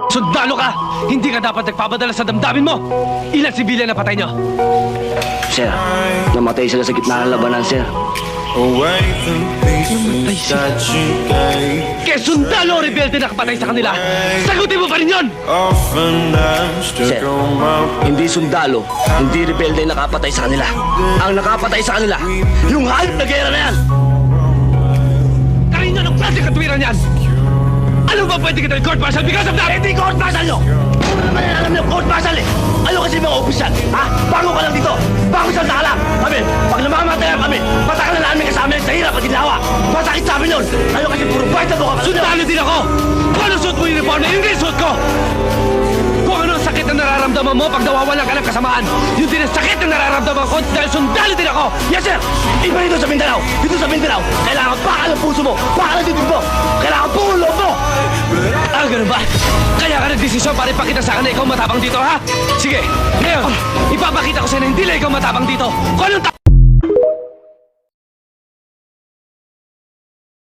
Sundalo ka! Hindi ka dapat nagpapadala sa damdamin mo! Ilan sibilyan na patay nyo? Sir, namatay sila sa gitna ng labanan, sir. Away from pieces that you gave. Kaya sundalo o rebelde na kapatay sa kanila! Sagutin mo pa rin yun! Often I'm Sir, stuck on my hindi sundalo, hindi rebelde ang nakapatay sa kanila. Ang nakapatay sa kanila, yung hayop na gera na yan! Kanina ng klase katwiran yan! Ano ba pwede kita court martial because of that? Hindi court martial nyo! Ano naman yan alam nyo, court martial eh! Ano kasi mga opisyal, ha? Bago ka lang dito! Bago sa ka lang! Kami, pag namamatay kami, patakan na namin kasama sa hirap at ginawa! Masakit sa amin yun! Ano kasi puro buhay na buka! Sundalo din ako! Kung anong suot mo yung uniform na, yun din suot ko! Kung ano ang sakit na nararamdaman mo pag nawawalan ka ng kasamaan, yun din ang sakit na nararamdaman ko dahil sundalo din ako! Yes, sir! Iba dito sa Mindanao! Dito sa Mindanao! Kailangan bakal ang puso mo! Bakal ang dibdib mo! Kailangan buo ang loob mo! Ah, ganun ba? Kaya ka nagdesisyon para ipakita sa akin na ikaw matapang dito, ha? Sige, ngayon, ipapakita ko sa'yo na hindi lang ikaw matapang dito. Kung anong